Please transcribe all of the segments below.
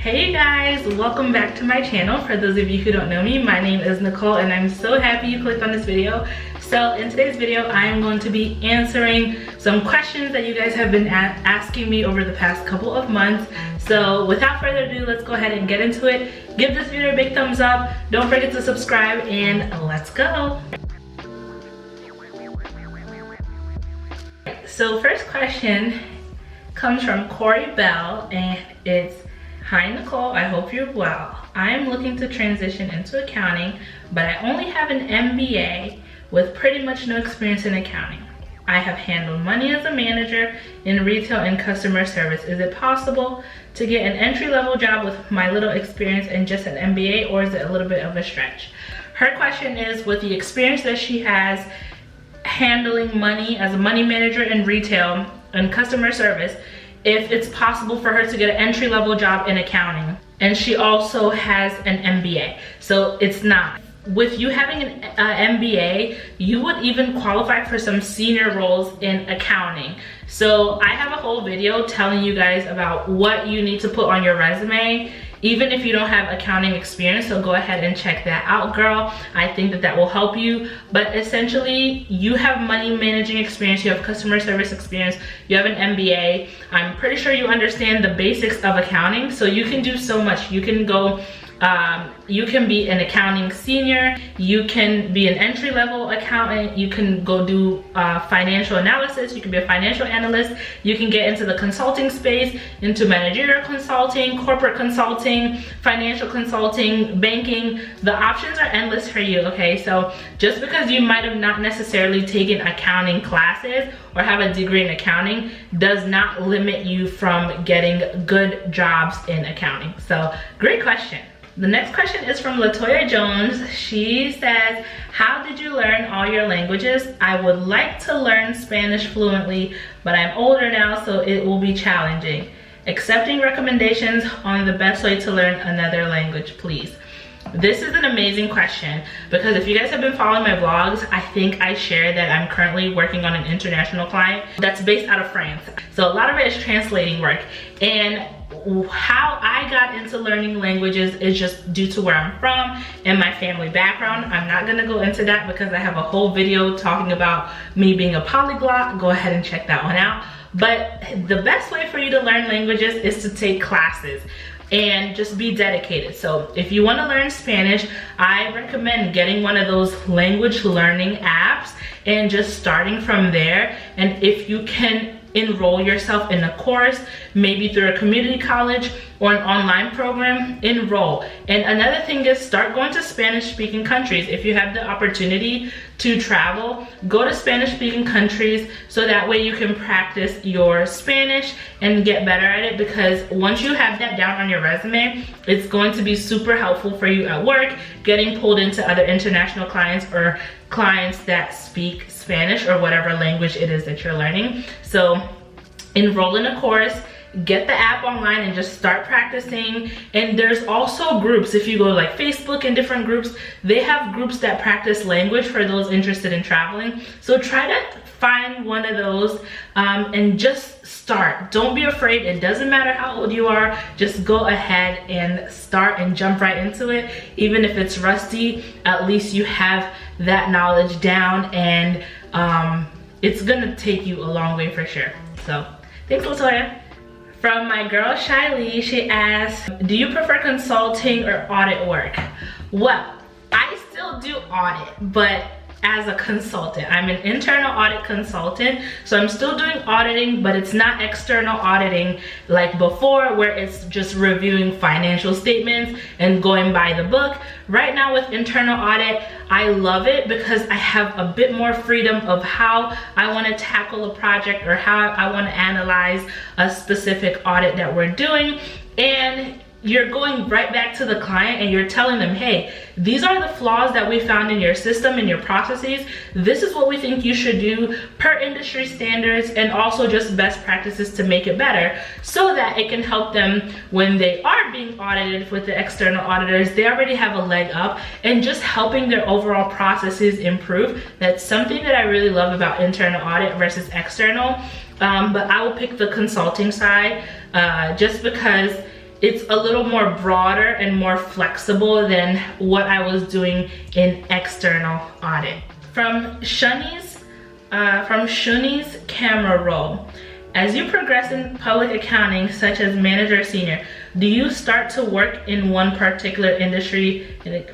Hey you guys, welcome back to my channel. For those of you who don't know me, my name is Nicole and I'm so happy you clicked on this video. So in today's video, I am going to be answering some questions that you guys have been asking me over the past couple of months. So without further ado, let's go ahead and get into it. Give this video a big thumbs up. Don't forget to subscribe and let's go. So first question comes from Corey Bell and it's, "Hi Nicole, I hope you're well. I am looking to transition into accounting, but I only have an MBA with pretty much no experience in accounting. I have handled money as a manager in retail and customer service. Is it possible to get an entry-level job with my little experience and just an MBA, or is it a little bit of a stretch?" Her question is, with the experience that she has handling money as a money manager in retail and customer service, if it's possible for her to get an entry-level job in accounting. And she also has an MBA, so it's not. With you having an MBA, you would even qualify for some senior roles in accounting. So I have a whole video telling you guys about what you need to put on your resume, even if you don't have accounting experience. So go ahead and check that out, girl. I think that that will help you. But essentially, you have money managing experience, you have customer service experience, you have an MBA. I'm pretty sure you understand the basics of accounting, so you can do so much. You can go you can be an accounting senior, you can be an entry-level accountant, you can go do financial analysis, you can be a financial analyst, you can get into the consulting space, into managerial consulting, corporate consulting, financial consulting, banking. The options are endless for you, okay? So just because you might have not necessarily taken accounting classes or have a degree in accounting does not limit you from getting good jobs in accounting. So great question. The next question is from Latoya Jones. She says, "How did you learn all your languages? I would like to learn Spanish fluently, but I'm older now, so it will be challenging. Accepting recommendations on the best way to learn another language, please." This is an amazing question because if you guys have been following my vlogs, I think I shared that I'm currently working on an international client that's based out of France. So a lot of it is translating work. And how I got into learning languages is just due to where I'm from and my family background. I'm not gonna go into that because I have a whole video talking about me being a polyglot. Go ahead and check that one out. But the best way for you to learn languages is to take classes and just be dedicated. So if you want to learn Spanish, I recommend getting one of those language learning apps and just starting from there. And if you can enroll yourself in a course, maybe through a community college or an online program, enroll. And another thing is start going to Spanish speaking countries. If you have the opportunity to travel, go to Spanish speaking countries so that way you can practice your Spanish and get better at it, because once you have that down on your resume, it's going to be super helpful for you at work, getting pulled into other international clients or clients that speak Spanish or whatever language it is that you're learning. So enroll in a course, get the app online and just start practicing. And there's also groups. If you go to like Facebook and different groups, they have groups that practice language for those interested in traveling. So try to find one of those and just start. Don't be afraid. It doesn't matter how old you are. Just go ahead and start and jump right into it. Even if it's rusty, at least you have that knowledge down, and it's gonna take you a long way for sure. So thanks, Latoya. From my girl Shiley, she asked, "Do you prefer consulting or audit work?" Well, I still do audit, but as a consultant. I'm an internal audit consultant, so I'm still doing auditing, but it's not external auditing like before where it's just reviewing financial statements and going by the book. Right now with internal audit, I love it because I have a bit more freedom of how I want to tackle a project or how I want to analyze a specific audit that we're doing. And you're going right back to the client and you're telling them, hey, these are the flaws that we found in your system and your processes. This is what we think you should do per industry standards and also just best practices to make it better, so that it can help them when they are being audited with the external auditors. They already have a leg up, and just helping their overall processes improve. That's something that I really love about internal audit versus external. But I will pick the consulting side just because it's a little more broader and more flexible than what I was doing in external audit. From Shuni's camera roll. As you progress in public accounting, such as manager or senior, do you start to work in one particular industry,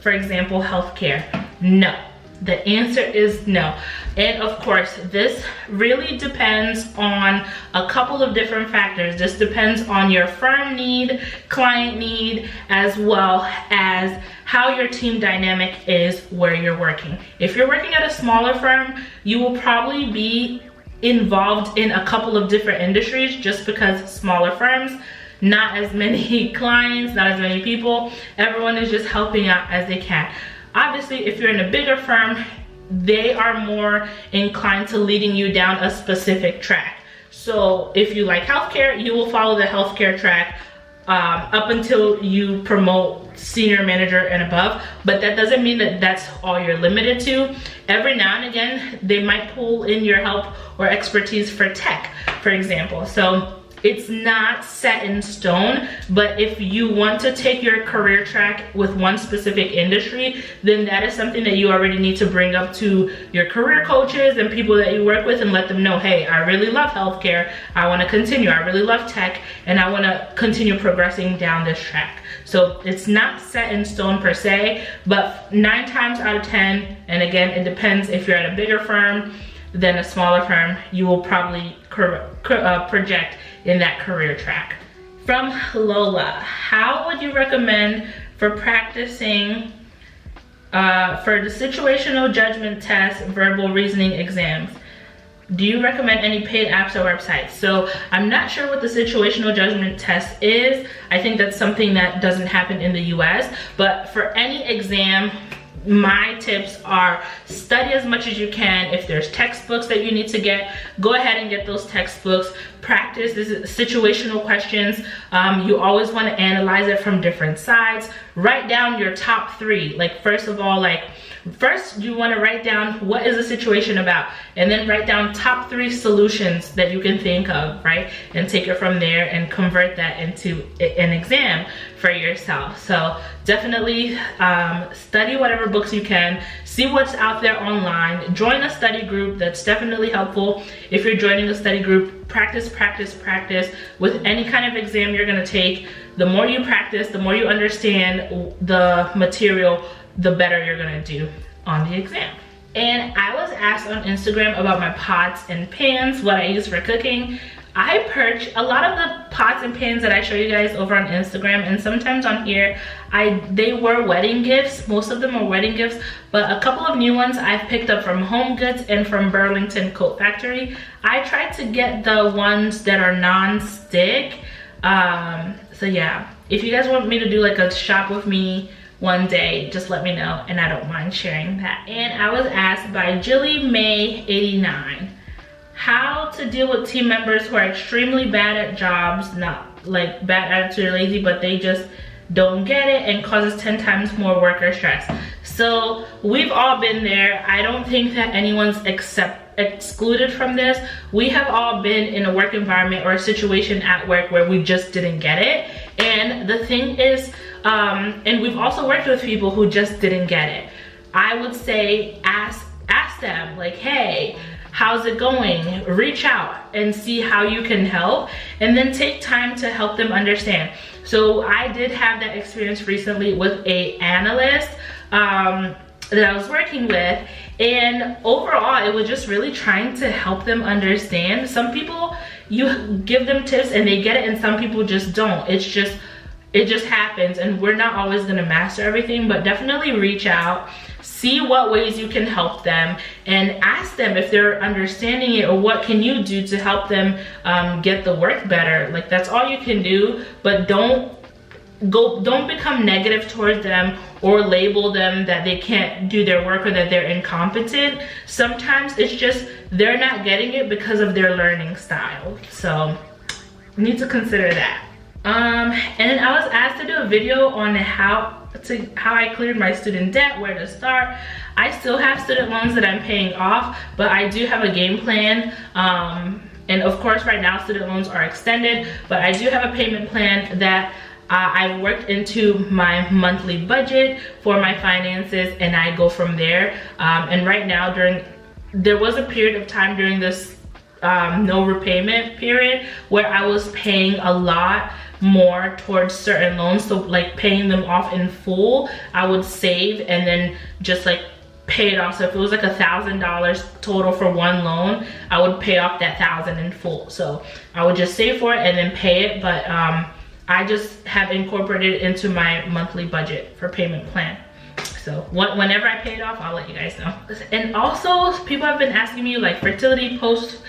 for example, healthcare? No. The answer is no. And of course, this really depends on a couple of different factors. This depends on your firm need, client need, as well as how your team dynamic is where you're working. If you're working at a smaller firm, you will probably be involved in a couple of different industries just because smaller firms, not as many clients, not as many people. Everyone is just helping out as they can. Obviously, if you're in a bigger firm, they are more inclined to leading you down a specific track. So if you like healthcare, you will follow the healthcare track up until you promote senior manager and above. But that doesn't mean that that's all you're limited to. Every now and again, they might pull in your help or expertise for tech, for example. So it's not set in stone, but if you want to take your career track with one specific industry, then that is something that you already need to bring up to your career coaches and people that you work with and let them know, hey, I really love healthcare, I want to continue, I really love tech, and I want to continue progressing down this track. So it's not set in stone per se, but 9 times out of 10, and again, it depends if you're at a bigger firm than a smaller firm, you will probably project in that career track. From Lola, how would you recommend for practicing for the situational judgment test, verbal reasoning exams? Do you recommend any paid apps or websites? So I'm not sure what the situational judgment test is. I think that's something that doesn't happen in the US, but for any exam, my tips are study as much as you can. If there's textbooks that you need to get, go ahead and get those textbooks. Practice this situational questions. You always want to analyze it from different sides. Write down your top 3. Like, first of all, first you want to write down what is the situation about, and then write down top 3 solutions that you can think of, right? And take it from there and convert that into an exam for yourself. So definitely study whatever books you can, see what's out there online, join a study group. That's definitely helpful. If you're joining a study group, practice with any kind of exam you're going to take. The more you practice, the more you understand the material, the better you're going to do on the exam. And I was asked on Instagram about my pots and pans, what I use for cooking. I purge a lot of the pots and pans that I show you guys over on Instagram, and sometimes on here, they were wedding gifts. Most of them are wedding gifts, but a couple of new ones I've picked up from Home Goods and from Burlington Coat Factory. I tried to get the ones that are non-stick. So yeah, if you guys want me to do like a shop with me one day, just let me know, and I don't mind sharing that. And I was asked by Jilly May 89 how to deal with team members who are extremely bad at jobs, not like bad attitude or lazy, but they just don't get it and causes 10 times more worker stress. So we've all been there. I don't think that anyone's excluded from this. We have all been in a work environment or a situation at work where we just didn't get it. And the thing is, and we've also worked with people who just didn't get it. I would say ask them, like, hey, how's it going? Reach out and see how you can help, and then take time to help them understand. So I did have that experience recently with an analyst that I was working with, and overall it was just really trying to help them understand. Some people, you give them tips and they get it, and some people just don't. It just happens, and we're not always going to master everything, but definitely reach out, see what ways you can help them, and ask them if they're understanding it, or what can you do to help them get the work better. Like, that's all you can do, but don't become negative towards them or label them that they can't do their work or that they're incompetent. Sometimes it's just they're not getting it because of their learning style. So you need to consider that. And then I was asked to do a video on how I cleared my student debt, where to start. I still have student loans that I'm paying off, but I do have a game plan. And of course, right now student loans are extended, but I do have a payment plan that I've worked into my monthly budget for my finances, and I go from there. And right now, there was a period of time during this no repayment period where I was paying a lot more towards certain loans, so like paying them off in full. I would save and then just like pay it off. So if it was like $1,000 total for one loan, I would pay off that $1,000 in full. So I would just save for it and then pay it. But I just have incorporated it into my monthly budget for payment plan. So whenever I pay it off, I'll let you guys know. And also, people have been asking me like fertility post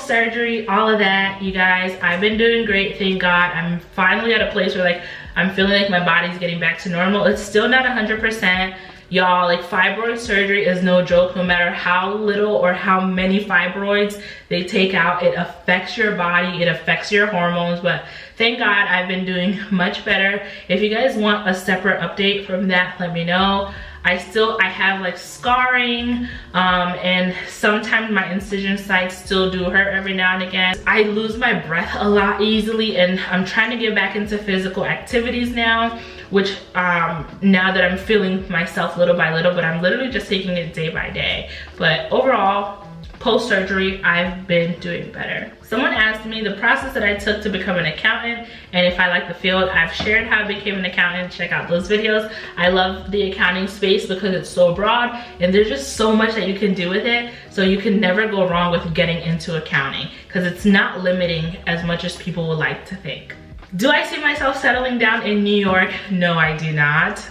surgery, all of that. You guys, I've been doing great, thank God. I'm finally at a place where like I'm feeling like my body's getting back to normal. It's still not 100%. Y'all, like fibroid surgery is no joke. No matter how little or how many fibroids they take out, it affects your body, it affects your hormones. But thank God I've been doing much better. If you guys want a separate update from that, let me know. I have like scarring, and sometimes my incision sites still do hurt every now and again. I lose my breath a lot easily, and I'm trying to get back into physical activities now, which now that I'm feeling myself little by little, but I'm literally just taking it day by day. But overall, post-surgery, I've been doing better. Someone asked me the process that I took to become an accountant and if I like the field. I've shared how I became an accountant. Check out those videos. I love the accounting space because it's so broad and there's just so much that you can do with it. So you can never go wrong with getting into accounting because it's not limiting as much as people would like to think. Do I see myself settling down in New York? No, I do not.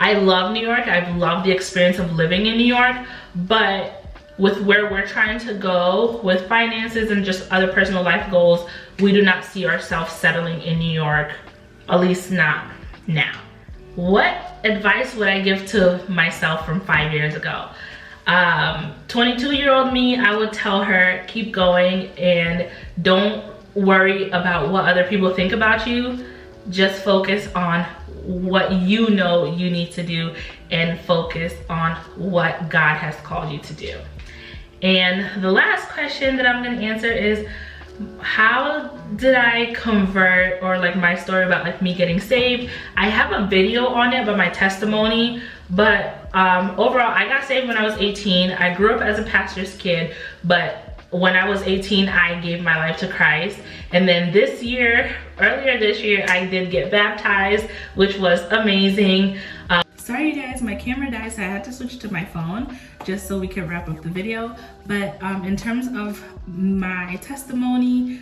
I love New York. I've loved the experience of living in New York, but with where we're trying to go with finances and just other personal life goals, we do not see ourselves settling in New York, at least not now. What advice would I give to myself from 5 years ago? 22-year-old me, I would tell her, keep going and don't worry about what other people think about you. Just focus on what you know you need to do and focus on what God has called you to do. And the last question that I'm going to answer is, how did I convert, or like my story about like me getting saved? I have a video on it, but my testimony. But overall, I got saved when I was 18. I grew up as a pastor's kid, but when I was 18, I gave my life to Christ. And then this year, earlier this year, I did get baptized, which was amazing. Sorry you guys, my camera died, so I had to switch to my phone just so we can wrap up the video. But in terms of my testimony,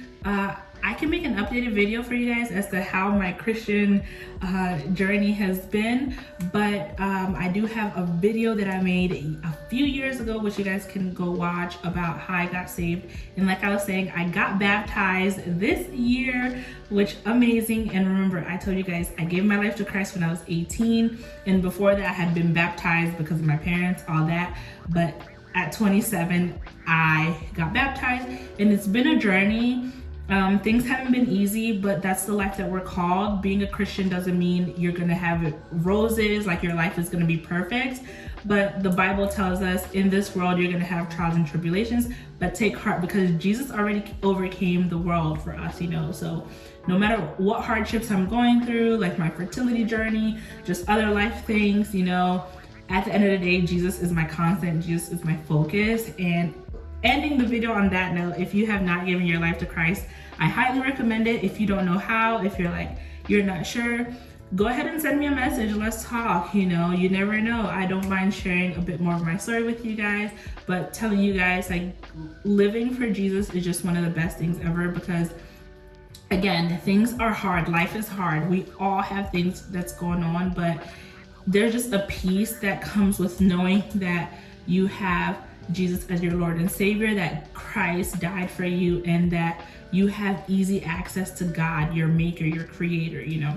I can make an updated video for you guys as to how my Christian journey has been. But I do have a video that I made a few years ago, which you guys can go watch, about how I got saved. And like I was saying, I got baptized this year, which amazing. And remember, I told you guys I gave my life to Christ when I was 18. And before that, I had been baptized because of my parents, all that. But at 27, I got baptized, and it's been a journey. Things haven't been easy, but that's the life that we're called. Being a Christian doesn't mean you're gonna have roses, like your life is gonna be perfect. But the Bible tells us in this world you're gonna have trials and tribulations, but take heart because Jesus already overcame the world for us, you know. So no matter what hardships I'm going through, like my fertility journey, just other life things, you know, at the end of the day, Jesus is my constant, Jesus is my focus. And ending the video on that note, if you have not given your life to Christ, I highly recommend it. If you don't know how, if you're like, you're not sure, go ahead and send me a message. Let's talk, you know, you never know. I don't mind sharing a bit more of my story with you guys, but telling you guys, like, living for Jesus is just one of the best things ever, because again, things are hard. Life is hard. We all have things that's going on, but there's just a peace that comes with knowing that you have Jesus as your Lord and Savior, that Christ died for you, and that you have easy access to God, your maker, your creator, you know.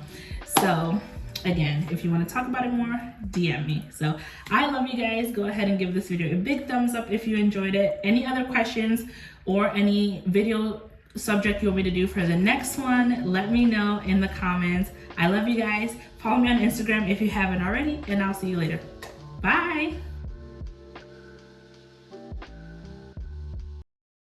So again, if you want to talk about it more, DM me. So I love you guys. Go ahead and give this video a big thumbs up if you enjoyed it. Any other questions or any video subject you want me to do for the next one, let me know in the comments. I love you guys. Follow me on Instagram if you haven't already, and I'll see you later. Bye.